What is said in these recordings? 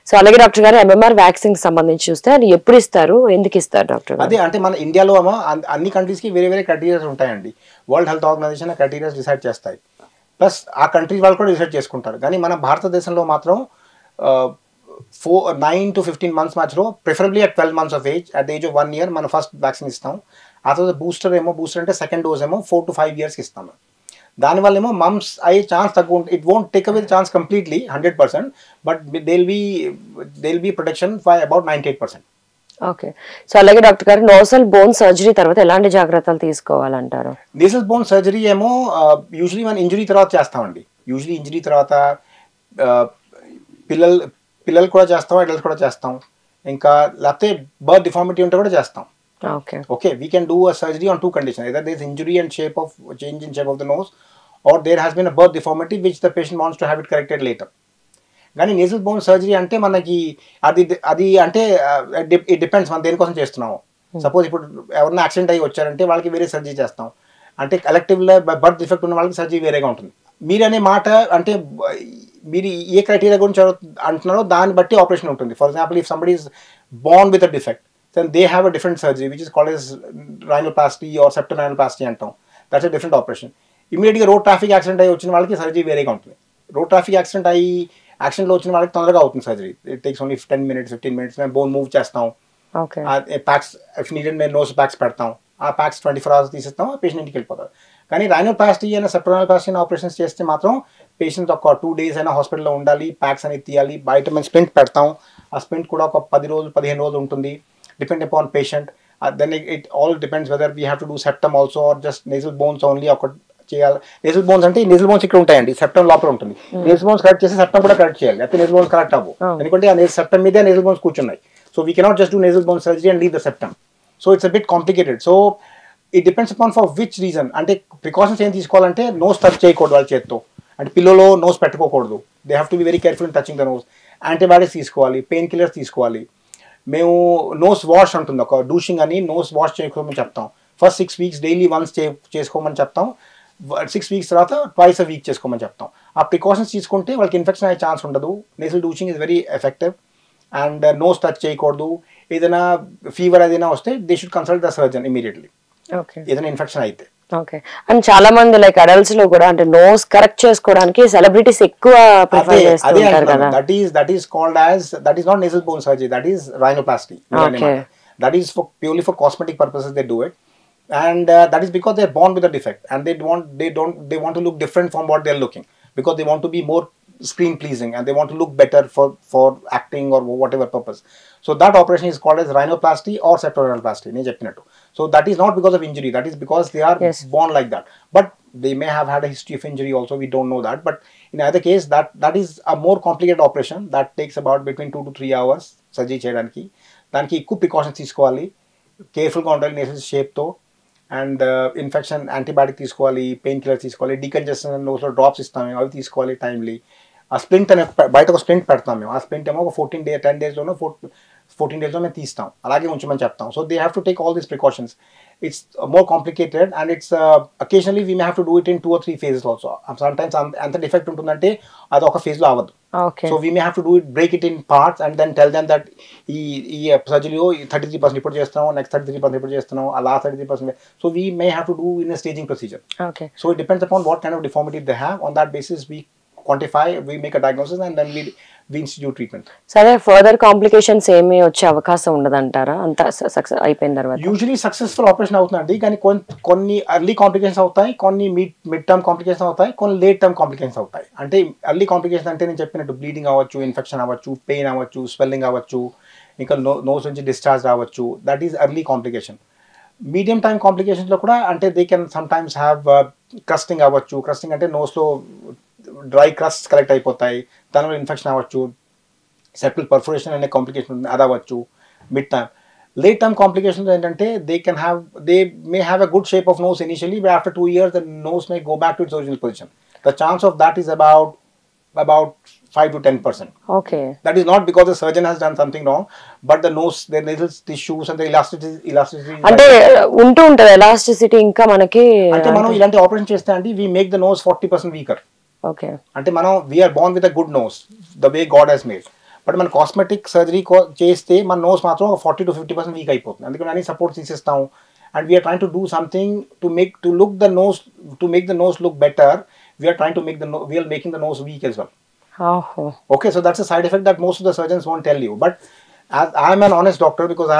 So అలాగే doctor గారు MMR vaccine సంబంధించి చూస్తే అది ఎప్పుడు ఇస్తారు, ఎందుకు ఇస్తారు డాక్టర్? అదే అంటే మన ఇండియాలో ఏమో అన్ని కంట్రీస్కి వేరే వేరే క్రైటీరియాస్ ఉంటాయండి. World Health Organization criterias decide చేస్తాయి, ప్లస్ ఆ కంట్రీస్ వాళ్ళు కూడా డిసైడ్ చేసుకుంటారు. కానీ మన భారతదేశంలో మాత్రం 9 to 15 months మధ్యలో, preferably at 12 months of age, at the age of 1 year మనం ఫస్ట్ వ్యాక్సిన్ ఇస్తాం. ఆ తర్వాత బూస్టర్ అంటే సెకండ్ డోస్ ఏమో 4 to 5 years ఇస్తాము. దానివల్ల ఏమో మమ్స్ అయ్యే ఛాన్స్ తక్కువ ఉంటుంది. It won't take away the chance completely 100%, but they'll be protection by about 98%. Okay. So అలాగే డాక్టర్ గారు నోసల్ బోన్ సర్జరీ తర్వాత ఎలాంటి జాగ్రత్తలు తీసుకోవాలంటారు? నేసల్ బోన్ సర్జరీ ఏమో యూజువలీ మనం ఇంజరీ తర్వాత చేస్తామండి. యూజువలీ ఇంజరీ తర్వాత పిల్లలు కూడా చేస్తాం, అడల్ట్స్ కూడా చేస్తాం. ఇంకా లేకపోతే బర్త్ డిఫార్మిటీ ఉంటే కూడా చేస్తాం. Okay, we can do a surgery on two conditions: either there is injury and change in shape of the nose, or there has been a birth deformity which the patient wants to have it corrected later. కానీ nasal bone surgery అంటే మనకి అది అంటే it depends మనం దేనికోసం చేస్తున్నాము. Suppose ఇప్పుడు ఎవరైనా యాక్సిడెంట్ అయ్యి వచ్చారంటే వాళ్ళకి వేరే సర్జరీ చేస్తాం. అంటే కలెక్టివ్లో బర్త్ డిఫెక్ట్ ఉన్న వాళ్ళకి సర్జరీ వేరేగా ఉంటుంది. మీరు అనే మాట అంటే మీరు ఏ క్రైటీరియా గురించి అంటున్నారో దాన్ని బట్టి ఆపరేషన్ ఉంటుంది. For example, if somebody is Born with a defect, then they have a different surgery which is called as rhinoplasty or septal rhinoplasty antam. That's a different operation. Immediately road traffic accident ayi vachina valaki surgery verega untundi. Road traffic accident lo vachina valaki tondaraga avutundi surgery. It takes only 10 minutes 15 minutes మేము bone move చేస్తాం. Okay. packs if needed మేము nose packs పెడతాం. ఆ packs 24 hours తీసేస్తాం, patient ఇంటికి వెళ్ళిపోతారు. కానీ rhinoplasty అయినా septal rhinoplasty అయినా ఆపరేషన్స్ చేస్తే మాత్రం పేషెంట్ ఒక 2 days అయినా హాస్పిటల్లో ఉండాలి, ప్యాక్స్ అనేది తీయాలి. బయట మేము స్ప్రింట్ పెడతాం. ఆ స్ప్రింట్ కూడా ఒక 10 రోజులు 15 రోజులు ఉంటుంది, depend upon patient. Then it all depends whether we have to do septum also or just nasal bones only. Nasal bones అంటే nasal bones ఇక్కడ ఉంటాయండి, septum లోపల ఉంటుంది. Nasal bones కరెక్ట్ చేసి septum కూడా కరెక్ట్ చేయాలి, అయితే nasal bones కరెక్ట్ అవ్వు. ఎందుకంటే ఆ septum మీదే nasal bones కూర్చున్నాయి. So we cannot just do nasal bone surgery and leave the septum. So it's a bit complicated. So it depends upon for which reason. అంటే precautions ఏం తీసుకోవాలంటే nose touch చేయకూడదు వాళ్ళ చేత్తో, అంటే పిల్లలో నోస్ పెట్టుకోకూడదు. They have to be very careful in touching the nose. Antibiotics తీసుకోవాలి, పెయిన్ కిల్లర్స్ తీసుకోవాలి. మేము నోస్ వాష్ ఉంటుంది, ఒక డూషింగ్ అని నోస్ వాష్ చేసుకోమని చెప్తాం. ఫస్ట్ 6 weeks డైలీ వన్స్ చేసుకోమని చెప్తాం. 6 weeks తర్వాత ట్వైస్ అ వీక్ చేసుకోమని చెప్తాం. ఆ ప్రికాషన్స్ తీసుకుంటే వాళ్ళకి ఇన్ఫెక్షన్ అయ్యే ఛాన్స్ ఉండదు. Nasal douching is very effective. And nose touch చేయకూడదు. ఏదైనా ఫీవర్ ఏదైనా వస్తే they should consult the surgeon immediately, ఏదైనా ఇన్ఫెక్షన్ అయితే. ఓకే. అండ్ చాలా మంది లైక్ అడల్ట్స్ లో కూడా అంటే నోస్ కరెక్ట్ చేసుకోవడానికి సెలబ్రిటీస్ ఎక్కువ ప్రిఫర్ చేస్తుంటారు కదా. That is called as, that is not nasal bone surgery, that is rhinoplasty. That is for purely for cosmetic purposes they do it, and that is because they are born with a defect and they want to look different from what they are looking, because they want to be more screen pleasing and they want to look better for acting or whatever purpose. So that operation is called as rhinoplasty or septal rhinoplasty ne cheppinattu. So that is not because of injury, that is because they are born like that, but they may have had a history of injury also, we don't know that. But in either case, that is a more complicated operation that takes about between 2 to 3 hours surgery cheyadaniki. దానికి ఎక్కువ precautions తీసుకోవాలి, కేర్ఫుల్గా ఉండాలి nasal షేప్తో. And infection antibiotic తీసుకోవాలి, pain killer తీసుకోవాలి, decongestion నోస్లో drops ఇస్తాం మేము, అవి తీసుకోవాలి టైమ్లీ. ఆ స్ప్రింట్ అనే బయట ఒక స్ప్రింట్ పెడతాం మేము. ఆ స్ప్రింట్ ఏమో ఒక 10 daysలోనో 14 daysలో మేము తీస్తాం, అలాగే ఉంచమని చెప్తాం. So they have to take all these precautions. It's more complicated and it's occasionally we may have to do it in 2 or 3 phases also. Sometimes అంత డిఫెక్ట్ ఉంటుందంటే అది ఒక ఫేజ్లో అవ్వదు. So we may have to do it, break it in parts and then tell them that ఈ సర్జరీలో 33% ఇప్పుడు చేస్తున్నాం, next 33% ఇప్పుడు చేస్తున్నాం, ఆ last 33%. So we may have to do in a staging procedure. So it depends upon what kind of deformity they have. On that basis we quantify, we make a diagnosis and then we institute treatment. సరే, further complications ఏమీ వచ్చే అవకాశం ఉండదంటారా అంత success అయిపోయిన తర్వాత? Usually successful operation అవుతుందండి, కానీ కొన్ని ఎర్లీ కాంప్లికేషన్స్ అవుతాయి, కొన్ని మిడ్ టర్మ్ కాంప్లికేషన్స్ అవుతాయి, కొన్ని లేట్ టర్మ్ కాంప్లికేషన్స్ అవుతాయి. అంటే ఎర్లీ కాంప్లికేషన్ అంటే నేను చెప్పినట్టు బ్లీడింగ్ అవ్వచ్చు, ఇన్ఫెక్షన్ అవ్వచ్చు, పెయిన్ అవ్వచ్చు, స్వెల్లింగ్ అవ్వచ్చు, ఇంకా నోస్ నుంచి డిశ్చార్జ్ రావచ్చు. That is early complication. Medium time కాంప్లికేషన్స్లో కూడా అంటే they can sometimes have crusting అవ్వచ్చు. క్రస్టింగ్ అంటే నోస్లో డ్రై క్రస్ట్ కలెక్ట్ అయిపోతాయి, దానివల్ల ఇన్ఫెక్షన్ అవ్వచ్చు. సెప్టల్ పర్ఫోరేషన్ అనే కాంప్లికేషన్ అది అవ్వచ్చు mid time. Late term complications ఏంటంటే they may have a good shape of nose initially, but after 2 years the nose may go back to its original position. The chance of that is about 5 to 10%. Okay. That is not because the surgeon has done something wrong, but the nose, the nasal tissues and the elasticity అంటే ఉంటూ ఉంటుంది elasticity. ఇంకా మనకి అంటే మనం ఇలాంటి operation చేస్తే అండి we make the nose 40% weaker. Okay. అంటే మనం we are born with a good nose the way God has made, but మన కాస్మెటిక్ సర్జరీ చేస్తే మన నోస్ మాత్రం 40-50% వీక్ అయిపోతుంది. అందుకని అన్ని సపోర్ట్ తీసేస్తాం. And we're trying to do something to make the nose look better. We are trying to we are making the nose weak as well. Okay, so that's a side effect that most of the surgeons won't tell you. But as I am an honest doctor, because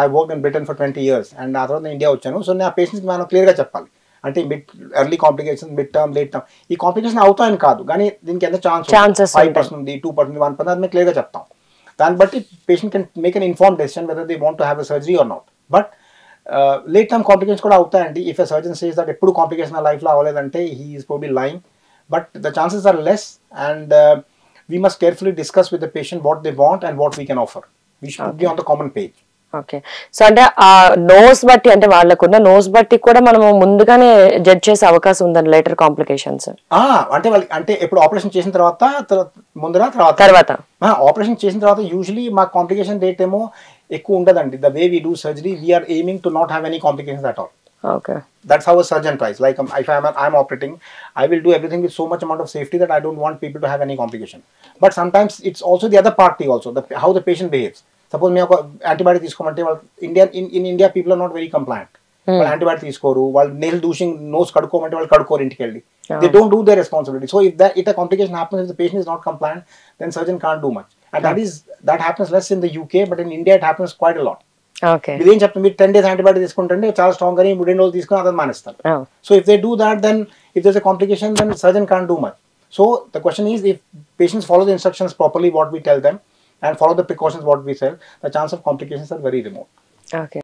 I worked in Britain for 20 years and ఆ తర్వాత India వచ్చాను. So నా పేషెంట్స్కి మనం క్లియర్గా చెప్పాలి. అంటే early complication, mid term, late term, ఈ కాంప్లికేషన్ అవుతాయని కాదు, కానీ దీనికి ఎంత ఛాన్సెస్ 5% ఉంది, 2%, 1%, అది మేము క్లియర్గా చెప్తాం. దాన్ని బట్టి patient can make an inform decision whether they want to have a surgery or not. But late term complications కూడా అవుతాయండి. If a surgeon says that ఎప్పుడు కాంప్లికేషన్ ఆ లైఫ్లో అవ్వలేదంటే he is probably lying. But the chances are less and we must carefully discuss with the patient what they want and what we can offer. We should be on the common page. Okay, so అంటే ఆ nose బట్టి, అంటే వాళ్ళకున్న nose బట్టి కూడా మనము ముందుగానే judge చేసే అవకాశం ఉందండి లేటర్ కాంప్లికేషన్స్. అంటే వాళ్ళకి అంటే ఎప్పుడు ఆపరేషన్ చేసిన తర్వాత ఆపరేషన్ చేసిన తర్వాత యూజువలీ మా కాంప్లికేషన్ రేట్ ఏమో ఎక్కువ ఉండదండి. The way we do surgery we're aiming to not have any complications at all. Okay, that's how a surgeon tries. Like if I'm operating, I will do everything with so much amount of safety that I don't want people to have any complication. But sometimes it's also the other party also, how the patient behaves. Suppose me antibiotic తీసుకోమంటే in India people are not very compliant. వాళ్ళు antibiotic తీసుకోరు, వాళ్ళు nail దూషింగ్ nose కడుక్కోమంటే వాళ్ళు కడుక్కోరు ఇంటికి వెళ్ళి. They don't do their responsibility. So if a complication happens, if the patient is not compliant, then surgeon can't do much. And that happens less in the UK, but in India it happens quite a lot. Okay, మీరు ఏం చెప్తారు, మీరు 10 days antibiotic తీసుకుంటే చాలా strong గా 3 రోజులు తీసుకుని అతను మానేస్తారు. So if they do that, then if there's a complication, then surgeon can't do much. So the question is, if patients follow the instructions properly what we tell them and follow the precautions what we say, the chance of complications are very remote. Okay.